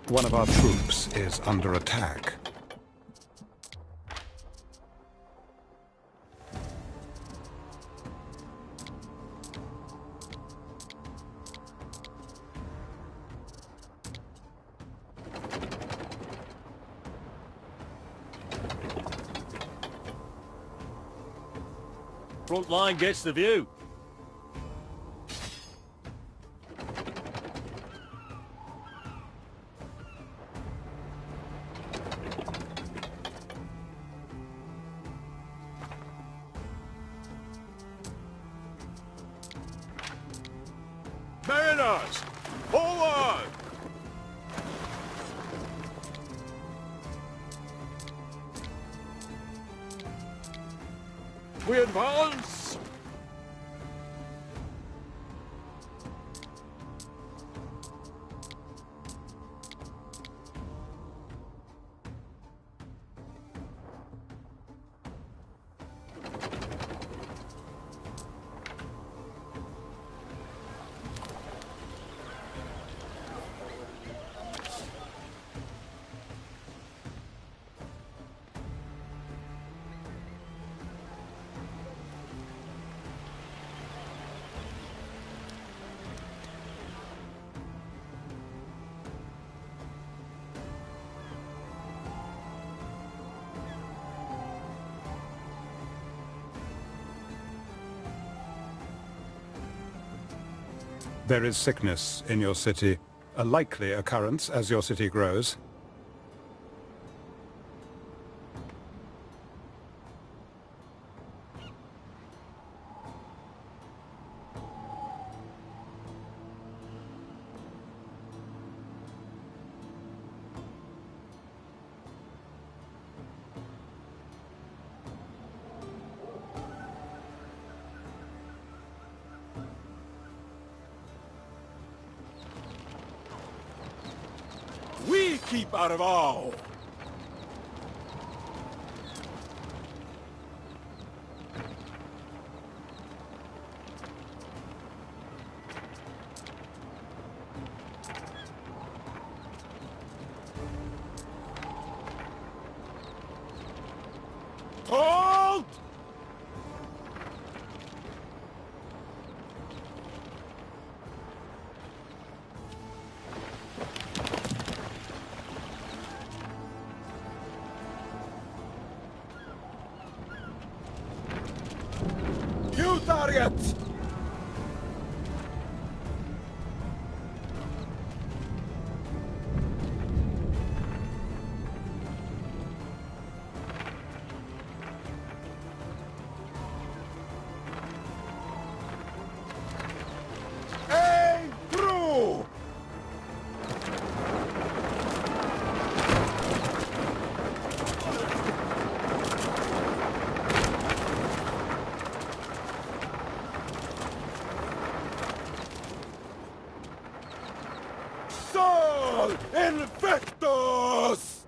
One of our troops is under attack. Front line gets the view. Mariners, forward! We advance! There is sickness in your city, a likely occurrence as your city grows. We keep out of all! Halt! New target! Aim through! Sol Invictus!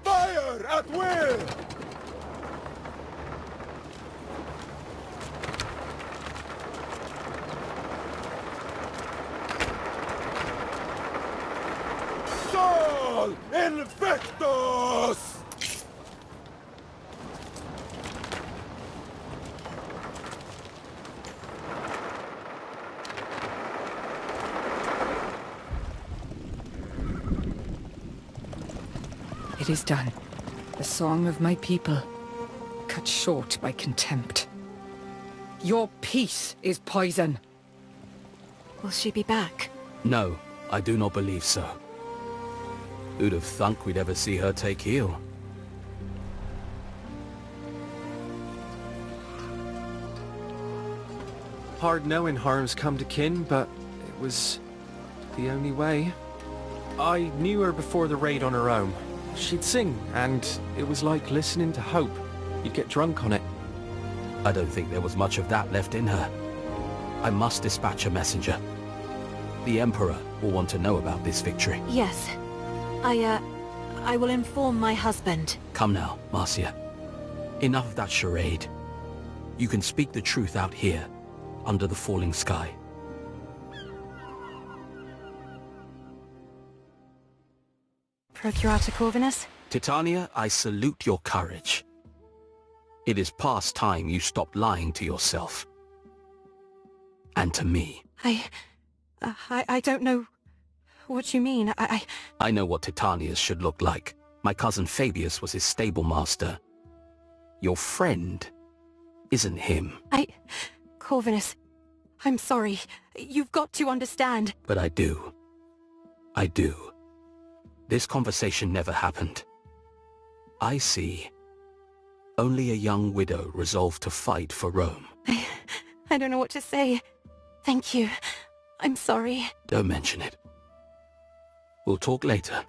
Fire at will! Sol Invictus! It is done. The song of my people, cut short by contempt. Your peace is poison. Will she be back? No, I do not believe so. Who'd have thunk we'd ever see her take heel? Hard knowing harm's come to kin, but it was the only way. I knew her before the raid on her own. She'd sing, and it was like listening to hope. You'd get drunk on it. I don't think there was much of that left in her. I must dispatch a messenger. The Emperor will want to know about this victory. Yes. I will inform my husband. Come now, Marcia. Enough of that charade. You can speak the truth out here, under the falling sky. Procurator Corvinus? Titania, I salute your courage. It is past time you stopped lying to yourself. And to me. I don't know what you mean. I know what Titania's should look like. My cousin Fabius was his stable master. Your friend isn't him. Corvinus, I'm sorry. You've got to understand. But I do. I do. This conversation never happened. I see only a young widow resolved to fight for Rome. I don't know what to say. Thank you. I'm sorry. Don't mention it. We'll talk later.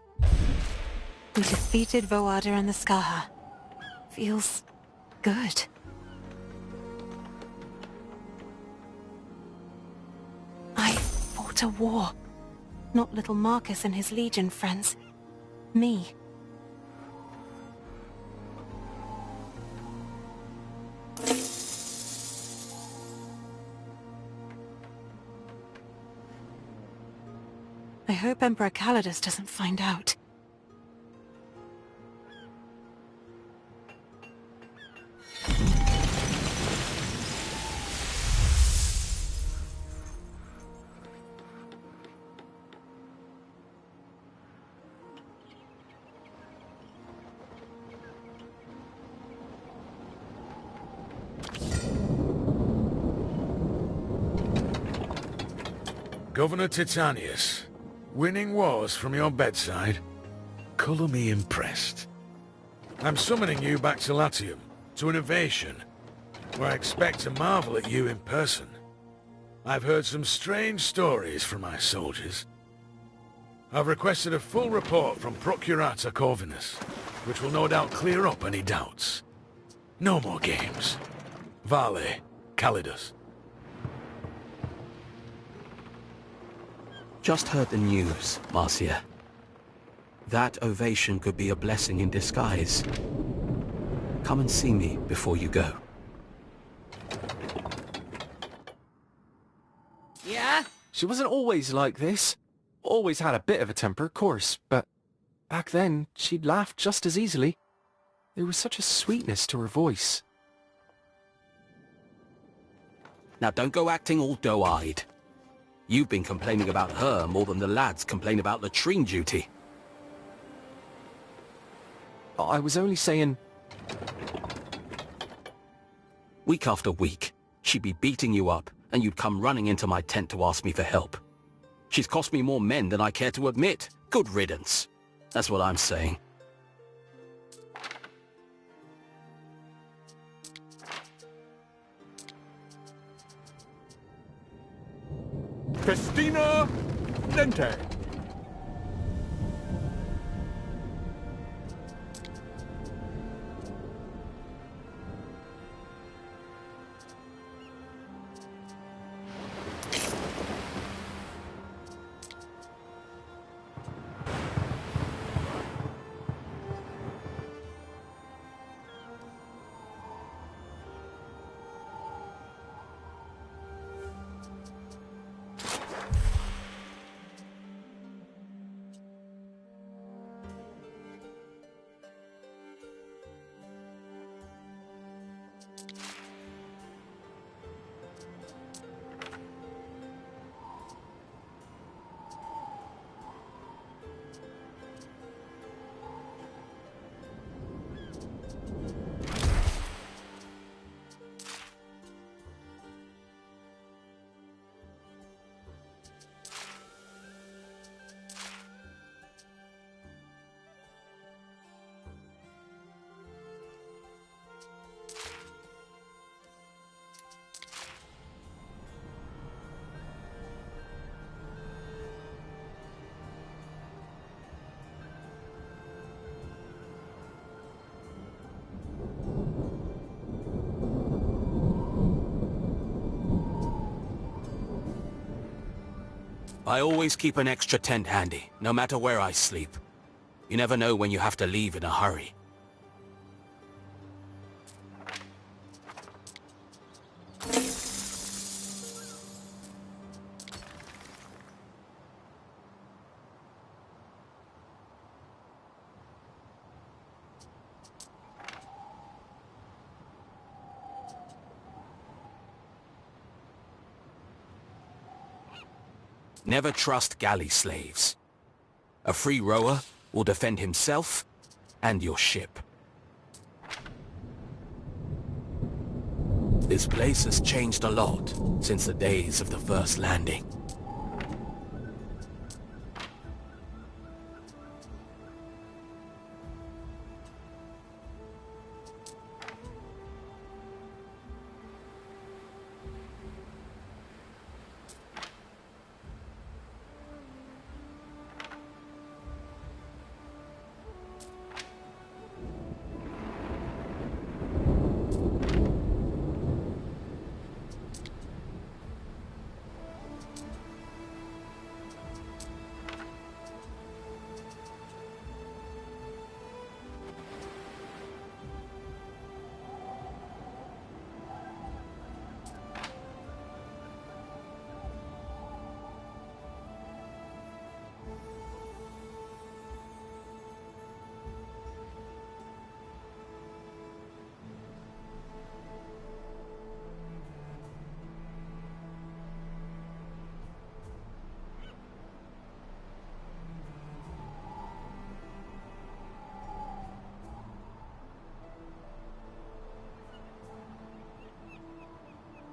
We defeated Voada and the Skaha. Feels good. I fought a war. Not little Marcus and his legion friends. Me. I hope Emperor Calidus doesn't find out. Governor Titanius, winning wars from your bedside? Colour me impressed. I'm summoning you back to Latium, to an ovation, where I expect to marvel at you in person. I've heard some strange stories from my soldiers. I've requested a full report from Procurator Corvinus, which will no doubt clear up any doubts. No more games. Vale, Calidus. Just heard the news, Marcia. That ovation could be a blessing in disguise. Come and see me before you go. Yeah? She wasn't always like this. Always had a bit of a temper, of course, but back then, she'd laugh just as easily. There was such a sweetness to her voice. Now don't go acting all doe-eyed. You've been complaining about her more than the lads complain about latrine duty. I was only saying... Week after week, she'd be beating you up, and you'd come running into my tent to ask me for help. She's cost me more men than I care to admit. Good riddance. That's what I'm saying. Festina Lente. I always keep an extra tent handy, no matter where I sleep. You never know when you have to leave in a hurry. Never trust galley slaves. A free rower will defend himself and your ship. This place has changed a lot since the days of the first landing.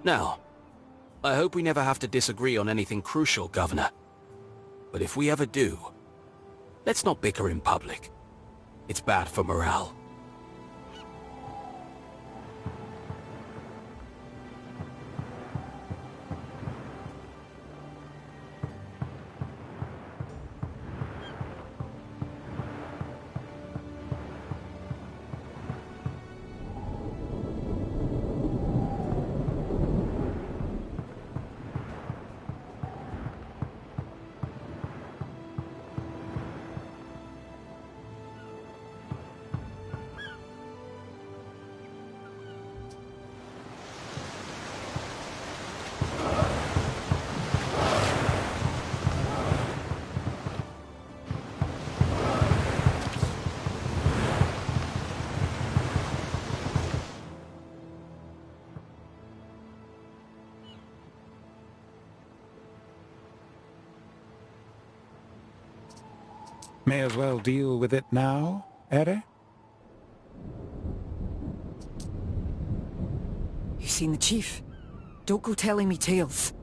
Now, I hope we never have to disagree on anything crucial, Governor. But if we ever do, let's not bicker in public. It's bad for morale. May as well deal with it now, Ere? You seen the chief? Don't go telling me tales.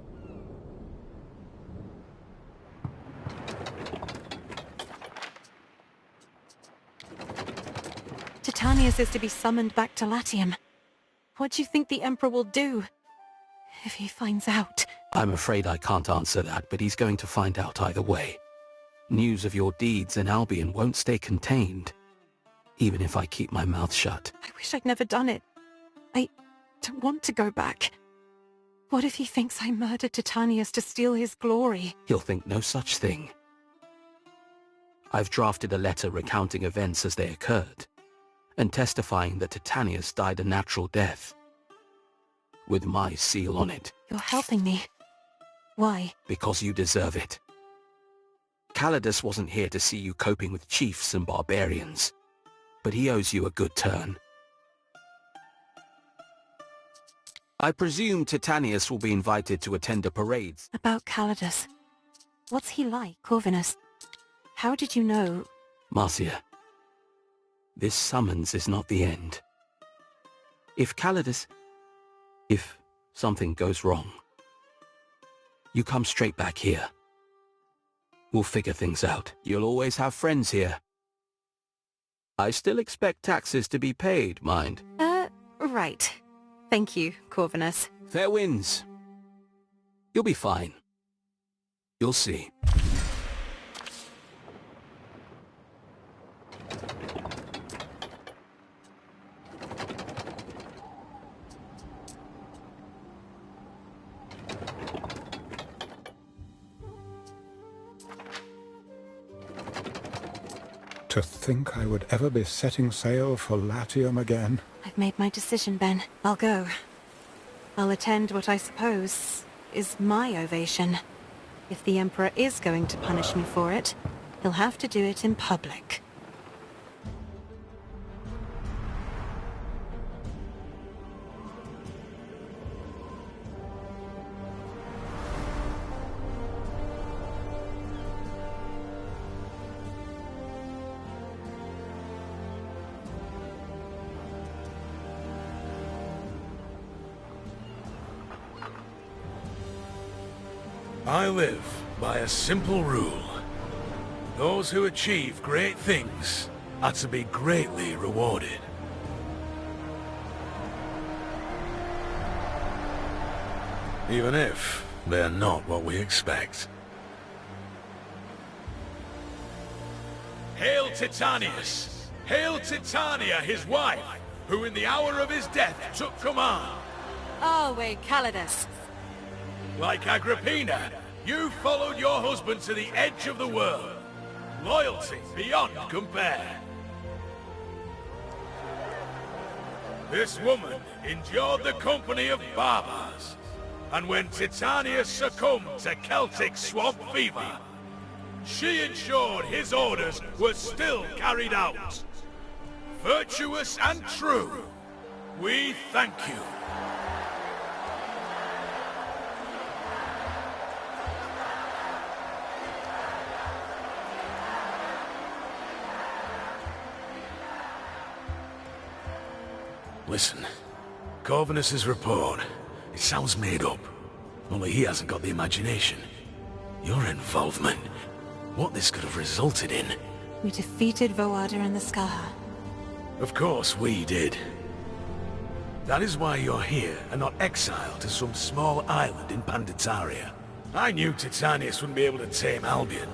Titanius is to be summoned back to Latium. What do you think the Emperor will do if he finds out? I'm afraid I can't answer that, but he's going to find out either way. News of your deeds in Albion won't stay contained, even if I keep my mouth shut. I wish I'd never done it. I don't want to go back. What if he thinks I murdered Titanius to steal his glory? He'll think no such thing. I've drafted a letter recounting events as they occurred, and testifying that Titanius died a natural death, with my seal on it. You're helping me. Why? Because you deserve it. Calidus wasn't here to see you coping with chiefs and barbarians, but he owes you a good turn. I presume Titanius will be invited to attend a parade. About Calidus. What's he like, Corvinus? How did you know? Marcia, this summons is not the end. If something goes wrong, you come straight back here. We'll figure things out. You'll always have friends here. I still expect taxes to be paid, mind. Right. Thank you, Corvinus. Fair winds. You'll be fine. You'll see. To think I would ever be setting sail for Latium again. I've made my decision, Ben. I'll go. I'll attend what I suppose is my ovation. If the Emperor is going to punish me for it, he'll have to do it in public. I live by a simple rule. Those who achieve great things are to be greatly rewarded. Even if they're not what we expect. Hail Titanius! Hail Titania, his wife, who in the hour of his death took command. Always Calidus. Like Agrippina, you followed your husband to the edge of the world. Loyalty beyond compare. This woman endured the company of barbarism. And when Titanius succumbed to Celtic swamp fever, she ensured his orders were still carried out. Virtuous and true, we thank you. Listen, Corvinus's report, it sounds made up. Only he hasn't got the imagination. Your involvement, what this could have resulted in. We defeated Voada and the Skaha. Of course we did. That is why you're here and not exiled to some small island in Panditaria. I knew Titanius wouldn't be able to tame Albion.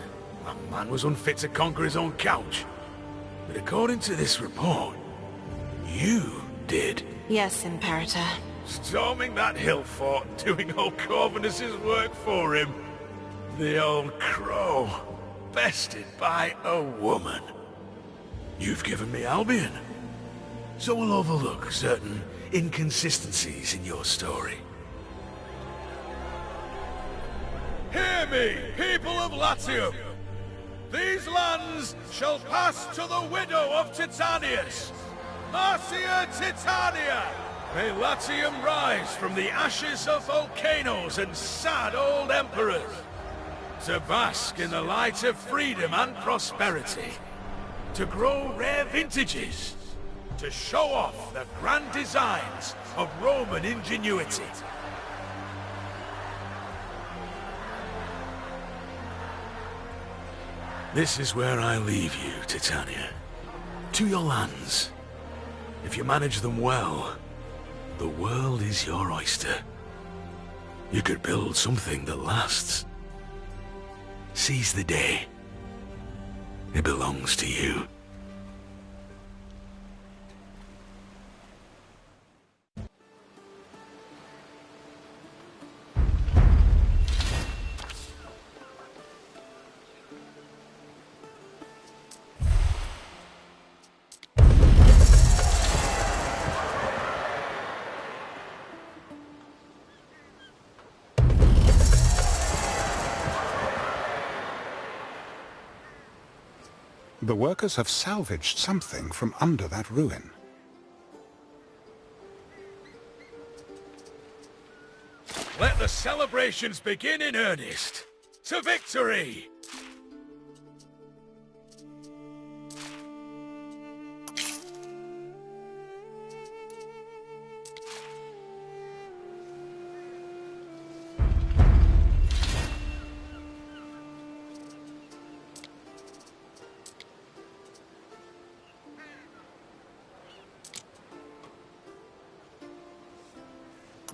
That man was unfit to conquer his own couch. But according to this report, you did. Yes, Imperator. Storming that hill fort and doing all Corvinus's work for him. The old crow. Bested by a woman. You've given me Albion. So we'll overlook certain inconsistencies in your story. Hear me, people of Latium! These lands shall pass to the widow of Titanius, Marcia Titania! May Latium rise from the ashes of volcanoes and sad old emperors, to bask in the light of freedom and prosperity, to grow rare vintages, to show off the grand designs of Roman ingenuity. This is where I leave you, Titania. To your lands. If you manage them well, the world is your oyster. You could build something that lasts. Seize the day. It belongs to you. The workers have salvaged something from under that ruin. Let the celebrations begin in earnest. To victory!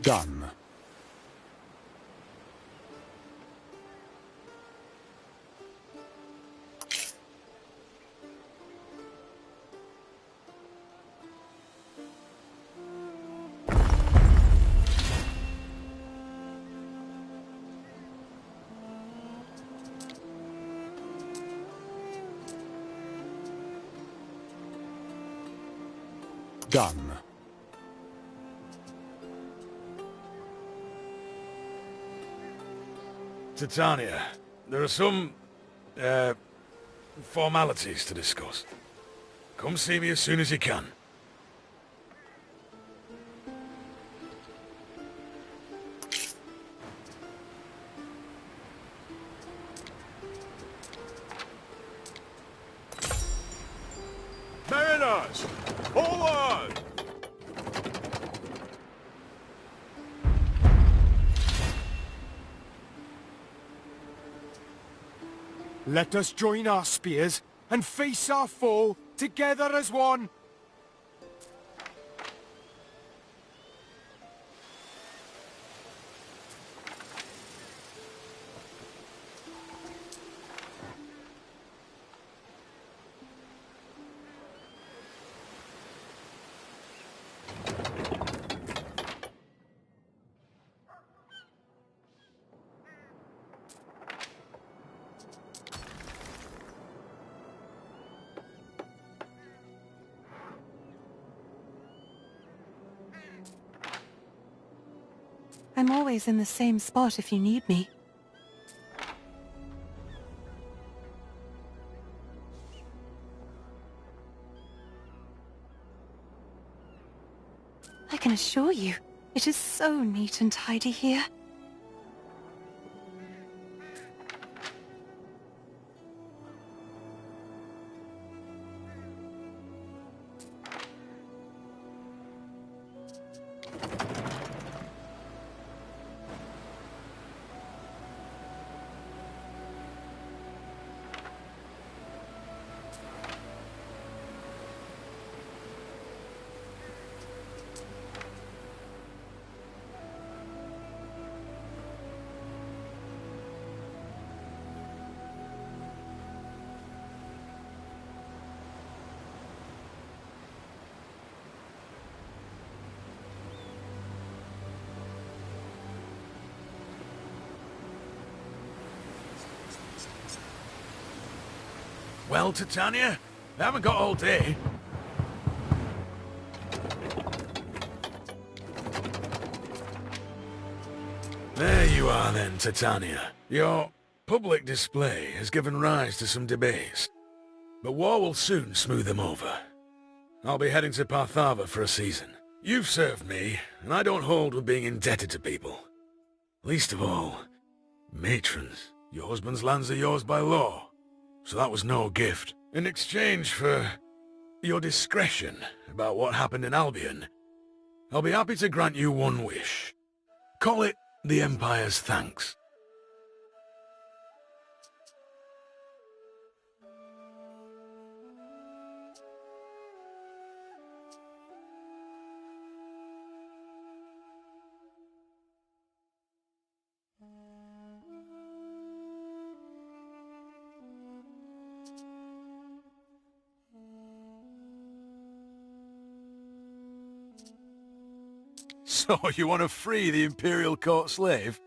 Done. Done. Titania, there are some, formalities to discuss. Come see me as soon as you can. Mariners! Forward! Let us join our spears and face our foe together as one. I'm always in the same spot if you need me. I can assure you, it is so neat and tidy here. Well, Titania, I haven't got all day. There you are then, Titania. Your public display has given rise to some debates, but war will soon smooth them over. I'll be heading to Parthava for a season. You've served me, and I don't hold with being indebted to people. Least of all, matrons. Your husband's lands are yours by law, so that was no gift. In exchange for your discretion about what happened in Albion, I'll be happy to grant you one wish. Call it the Empire's thanks. So you want to free the Imperial Court slave?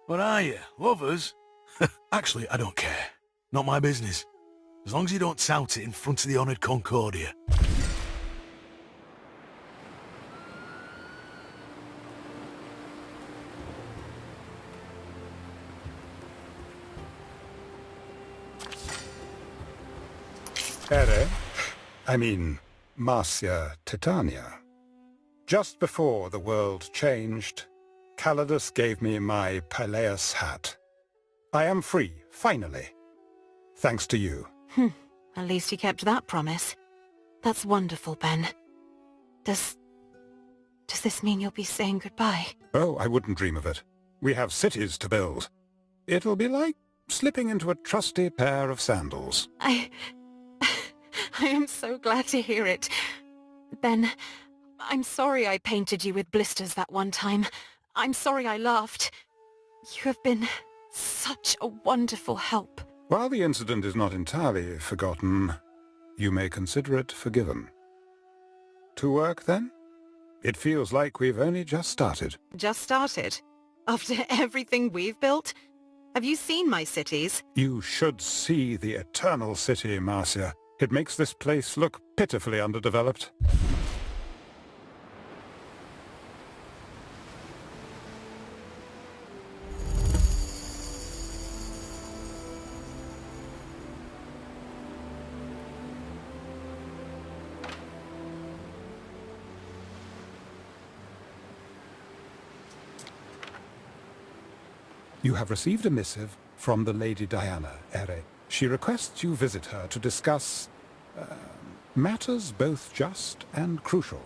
What are you, lovers? Actually, I don't care. Not my business. As long as you don't tout it in front of the honoured Concordia. Marcia Titania. Just before the world changed, Calidus gave me my Peleus hat. I am free, finally. Thanks to you. At least he kept that promise. That's wonderful, Ben. Does this mean you'll be saying goodbye? Oh, I wouldn't dream of it. We have cities to build. It'll be like slipping into a trusty pair of sandals. I am so glad to hear it. Ben, I'm sorry I painted you with blisters that one time. I'm sorry I laughed. You have been such a wonderful help. While the incident is not entirely forgotten, you may consider it forgiven. To work, then? It feels like we've only just started. Just started? After everything we've built? Have you seen my cities? You should see the Eternal City, Marcia. It makes this place look pitifully underdeveloped. You have received a missive from the Lady Diana, Ere. She requests you visit her to discuss matters both just and crucial.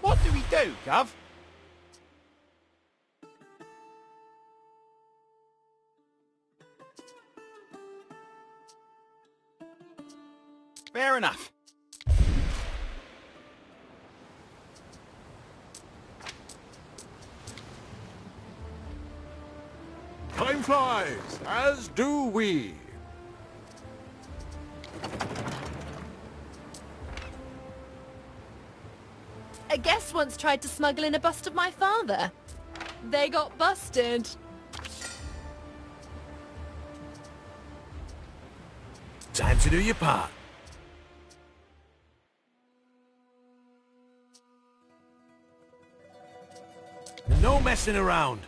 What do we do, Gov? Fair enough. Time flies, as do we. A guest once tried to smuggle in a bust of my father. They got busted. Time to do your part. No messing around.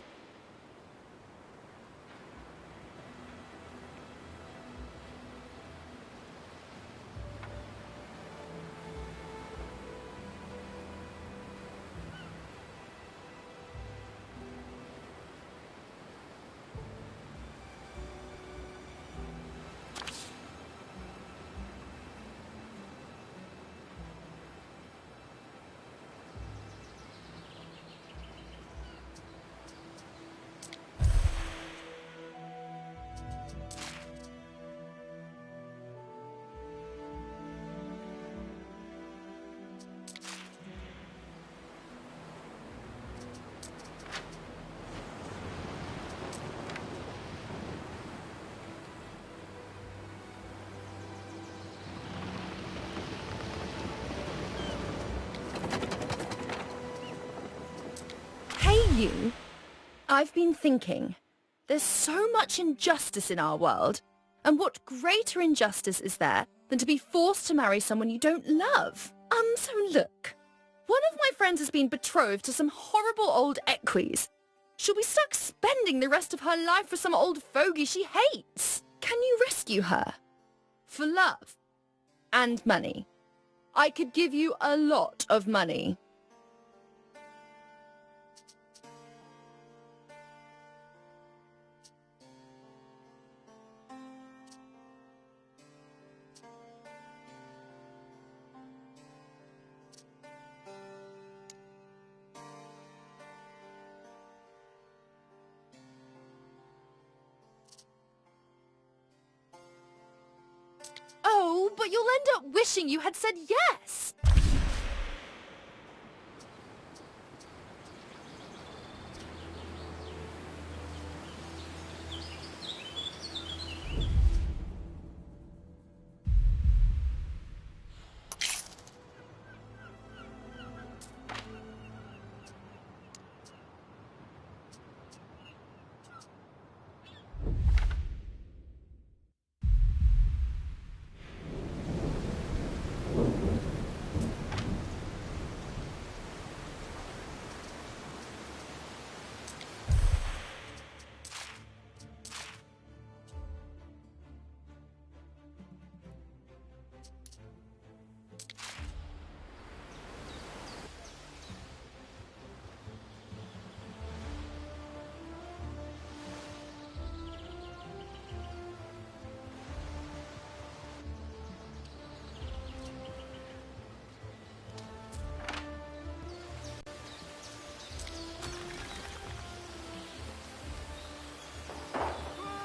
You? I've been thinking. There's so much injustice in our world. And what greater injustice is there than to be forced to marry someone you don't love? So look. One of my friends has been betrothed to some horrible old equis. She'll be stuck spending the rest of her life with some old fogey she hates. Can you rescue her? For love. And money. I could give you a lot of money. Oh, but you'll end up wishing you had said yes.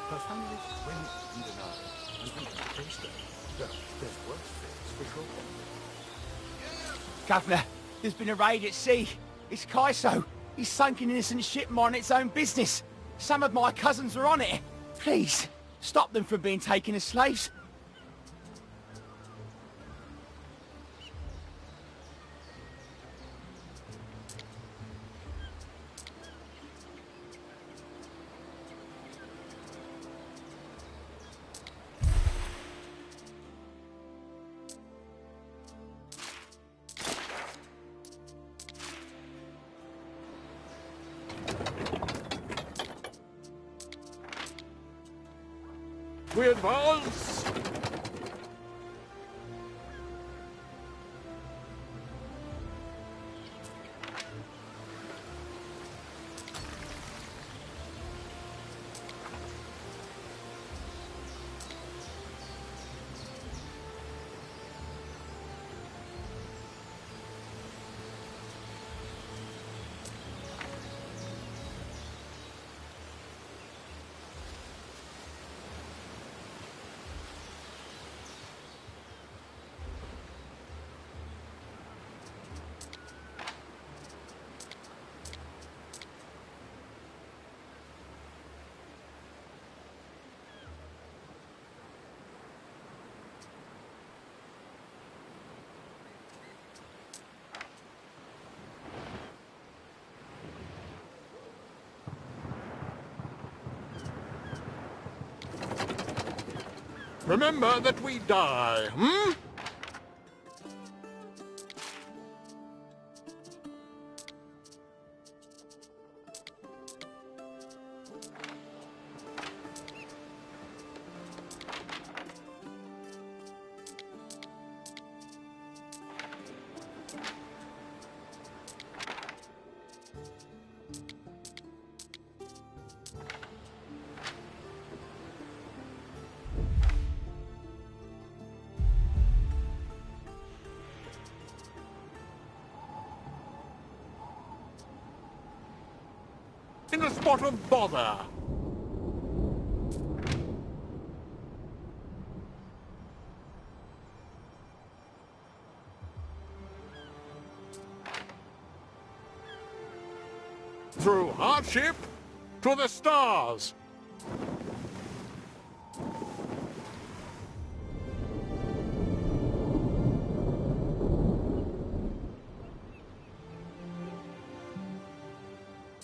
Her family went and denied, and we faced her. Well, there's worse things for sure. Governor, there's been a raid at sea. It's Kaiso. He's sunk an innocent ship on its own business. Some of my cousins were on it. Please, stop them from being taken as slaves. we advance! Remember that we die, hmm? In a spot of bother. Through hardship to the stars.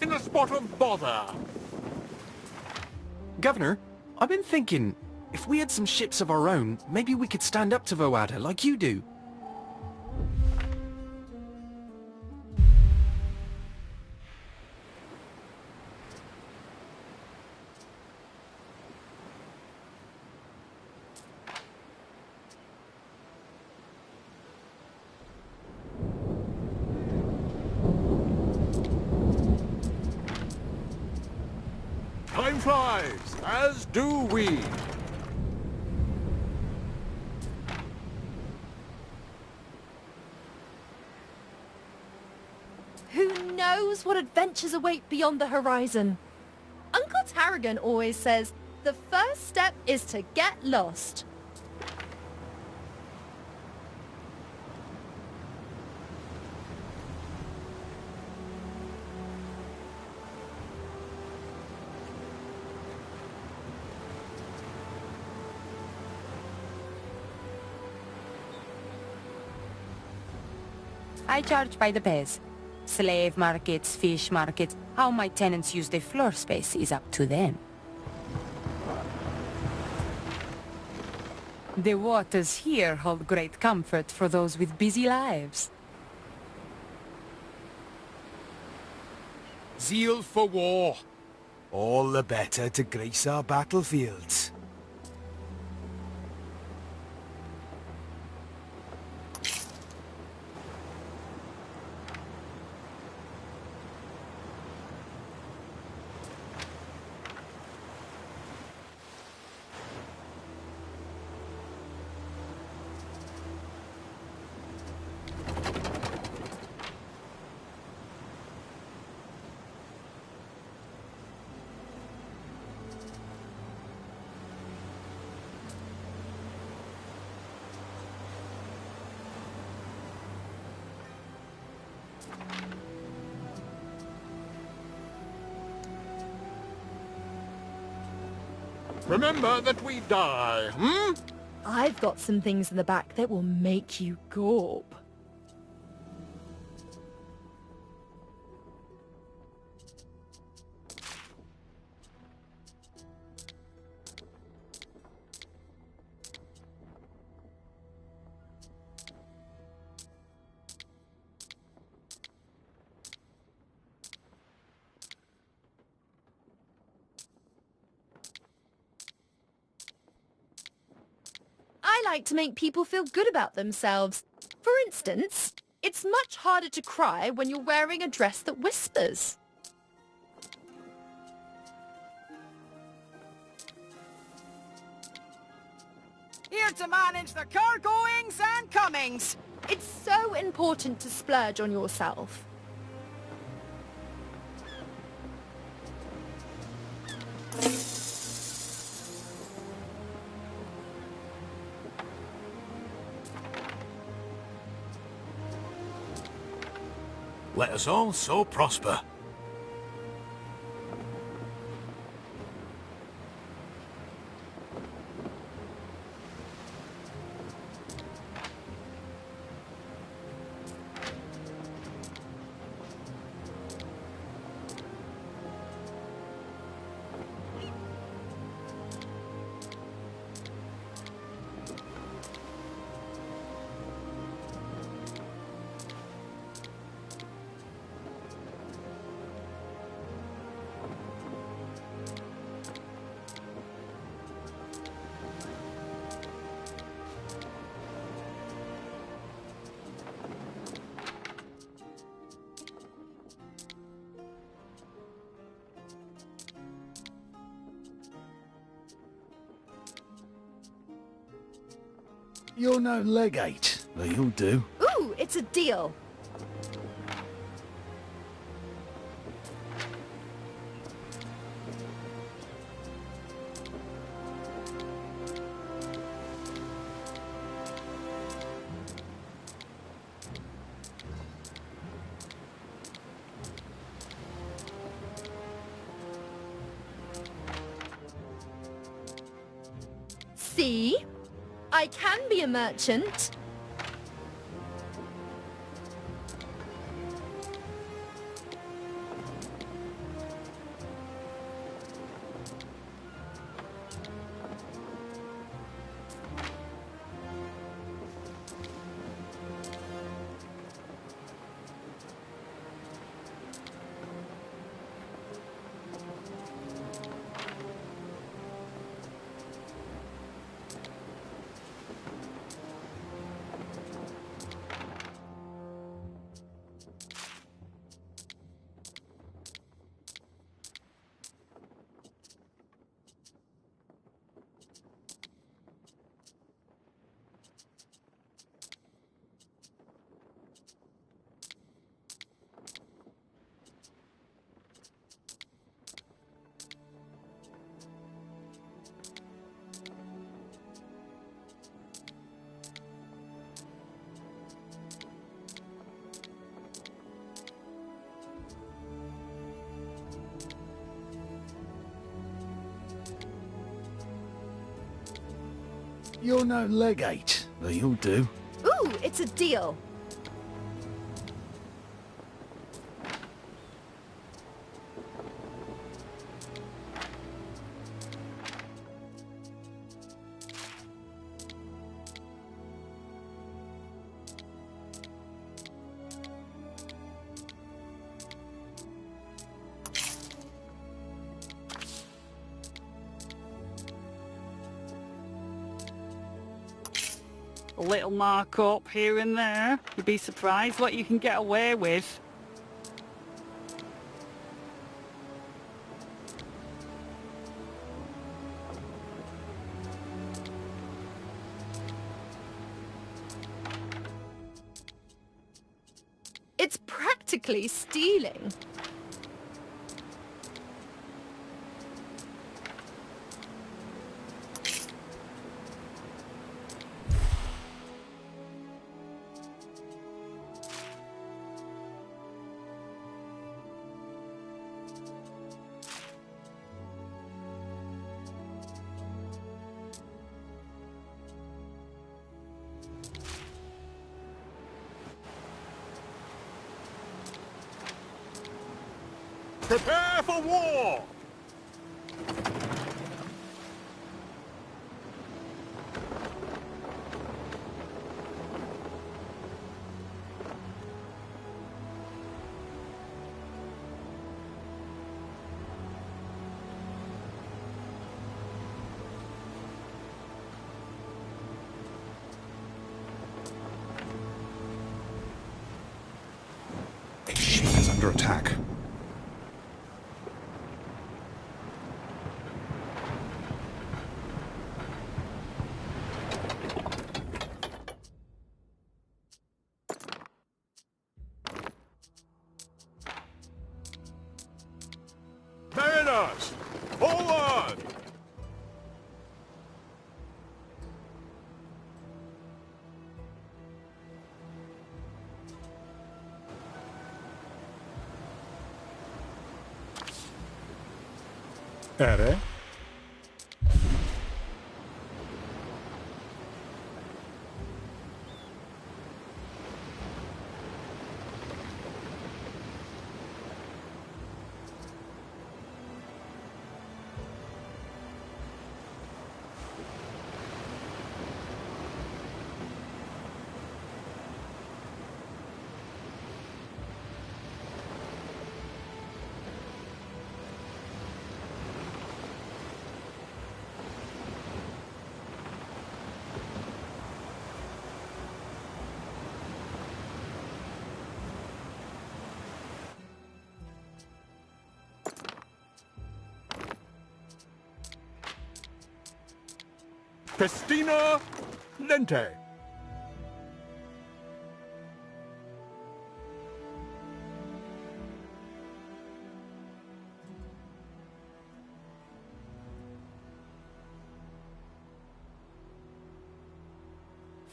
In a spot of bother. Governor, I've been thinking, if we had some ships of our own, maybe we could stand up to Voada like you do. Time flies, as do we. Who knows what adventures await beyond the horizon? Uncle Tarragon always says, the first step is to get lost. I charge by the pairs. Slave markets, fish markets, how my tenants use their floor space is up to them. The waters here hold great comfort for those with busy lives. Zeal for war. All the better to grace our battlefields. Remember that we die, hmm? I've got some things in the back that will make you gawp. like to make people feel good about themselves. For instance, it's much harder to cry when you're wearing a dress that whispers. Here to manage the car goings and comings. It's so important to splurge on yourself. Let us all so prosper. You're no legate, but you'll do. Ooh, it's a deal. See? I can be a merchant. You're no legate, but you'll do. Ooh, it's a deal. A little markup here and there. You'd be surprised what you can get away with. It's practically stealing. Prepare for war! under attack. Mariners! Forward! Ere? Festina Lente.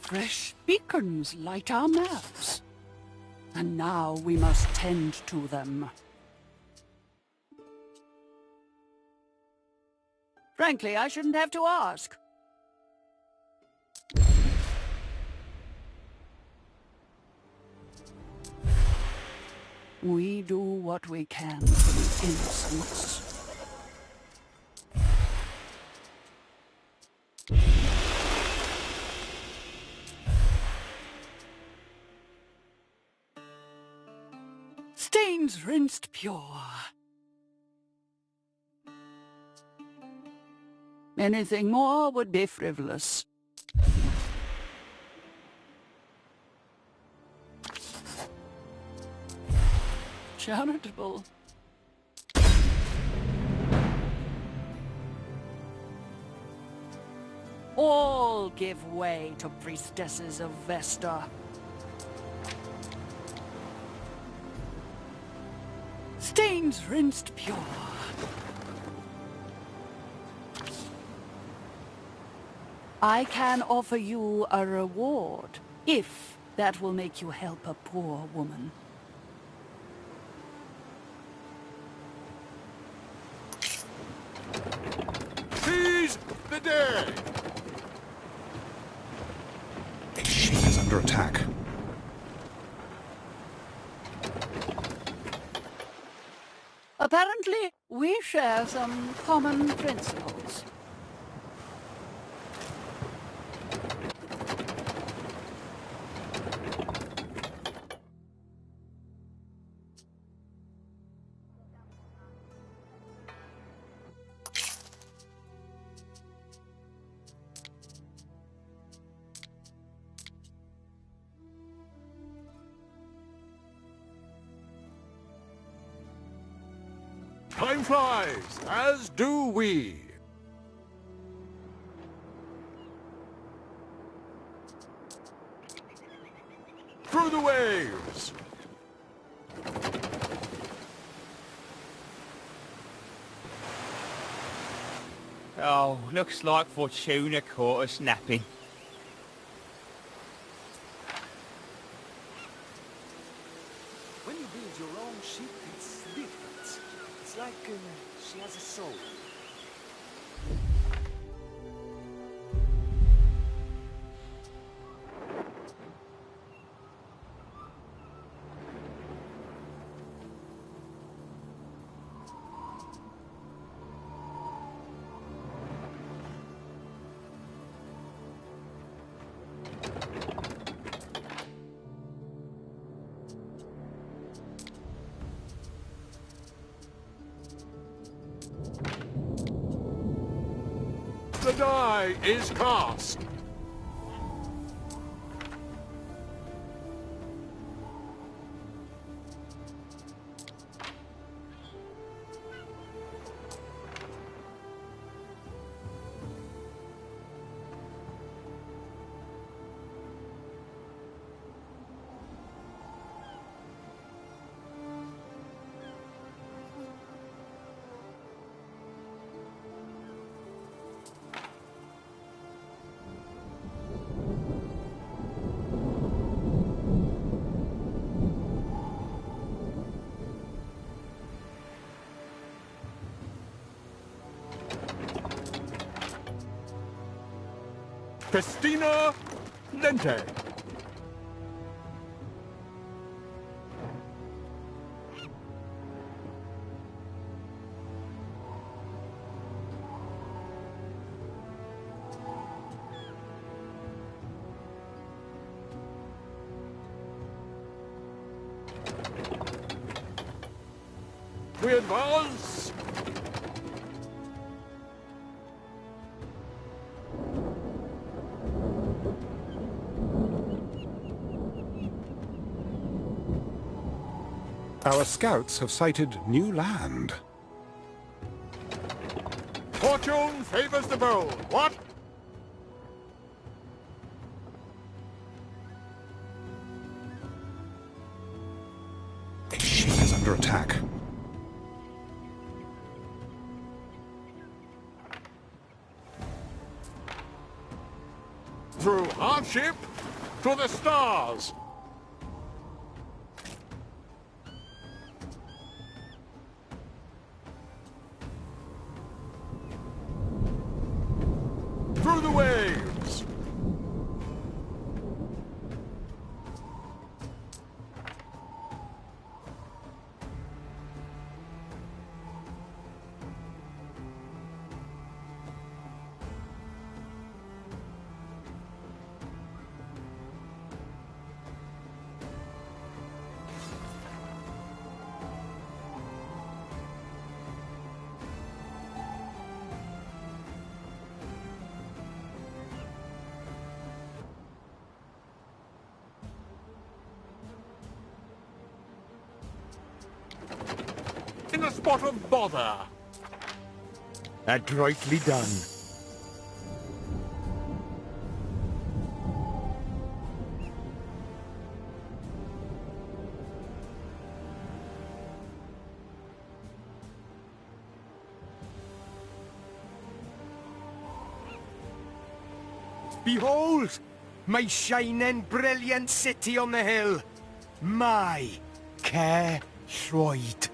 Fresh beacons light our maps. And now we must tend to them. Frankly, I shouldn't have to ask. We do what we can for the innocents. Stains rinsed pure. Anything more would be frivolous. Charitable. All give way to priestesses of Vesta. Stains rinsed pure. I can offer you a reward, if that will make you help a poor woman. Seize the day! She is under attack. Apparently, we share some common principles. Time flies, as do we. Through the waves! Oh, looks like Fortuna caught us napping. When you build your own ship, it's different. It's like she has a soul. The die is cast. Festina Lente. We advance! Our scouts have sighted new land. Fortune favors the bold. What? A ship is under attack. Through hardship to the stars. Through the waves. In a spot of bother. Adroitly done. Behold! My shining, brilliant city on the hill! My care Schweid.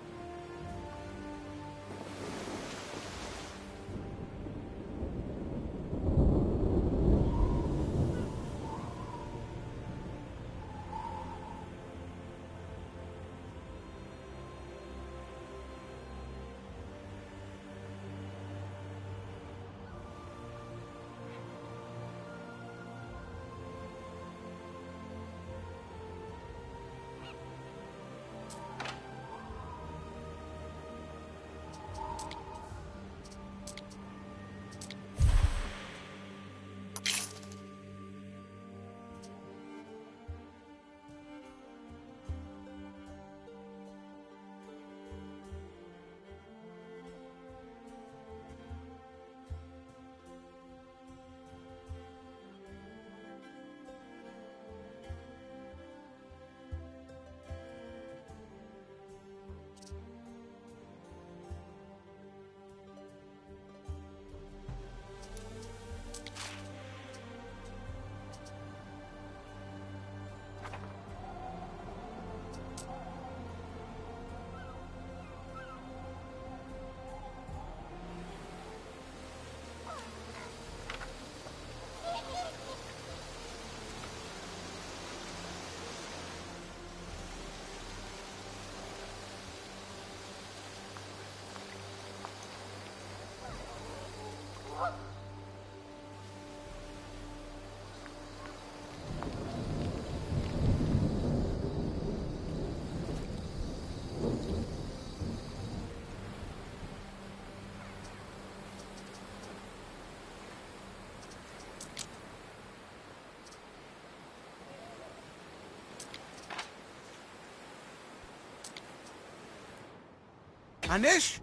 Anish?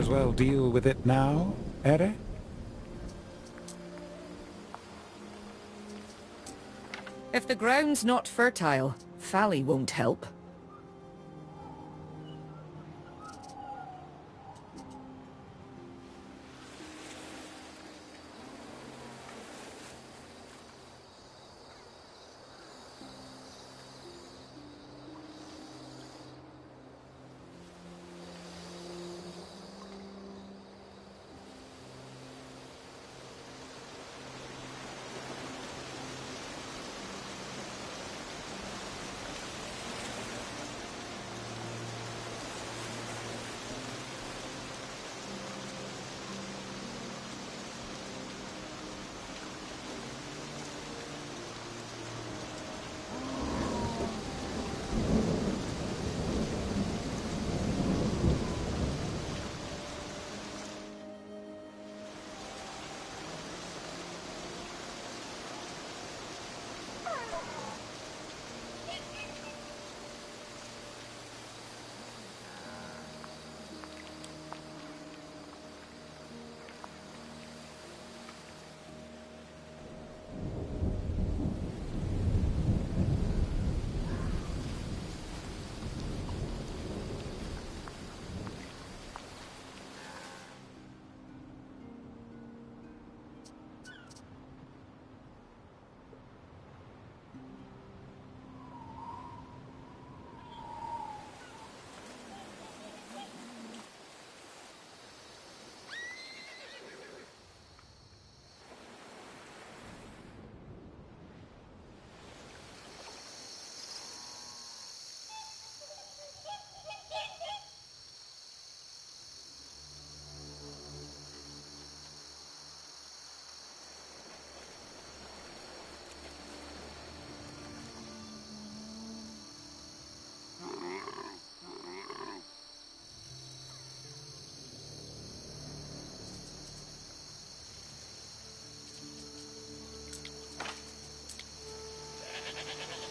as well deal with it now, Ere? If the ground's not fertile, Fally won't help.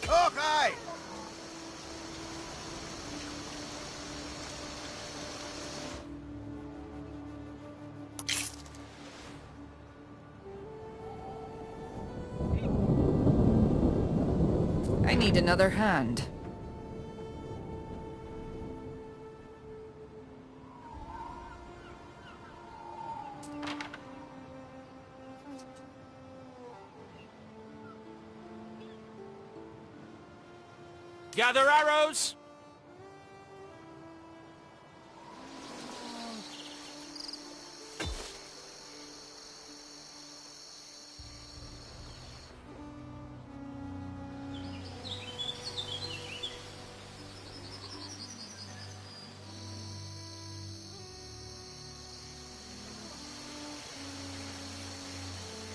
Okay! I need another hand. Gather arrows!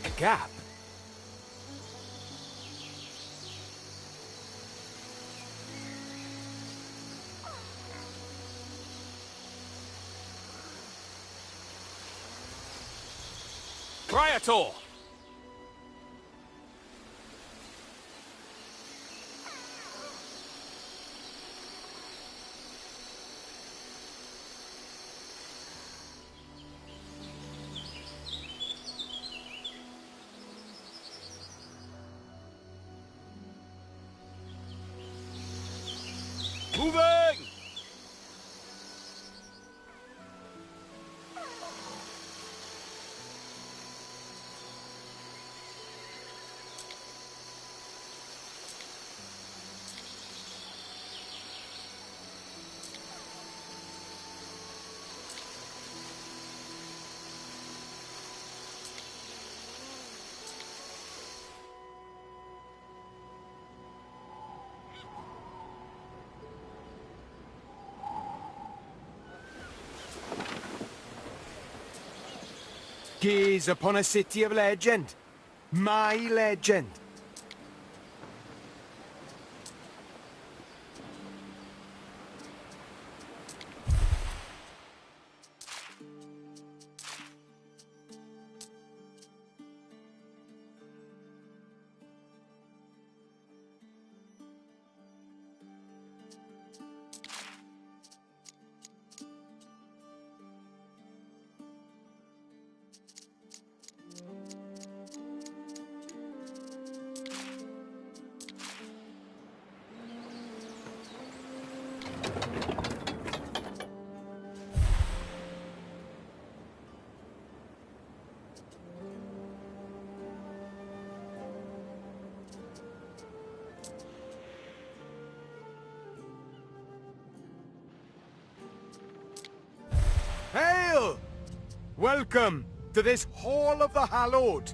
A gap? Priator! Moving! Gaze upon a city of legend. My legend. Welcome to this Hall of the Hallowed.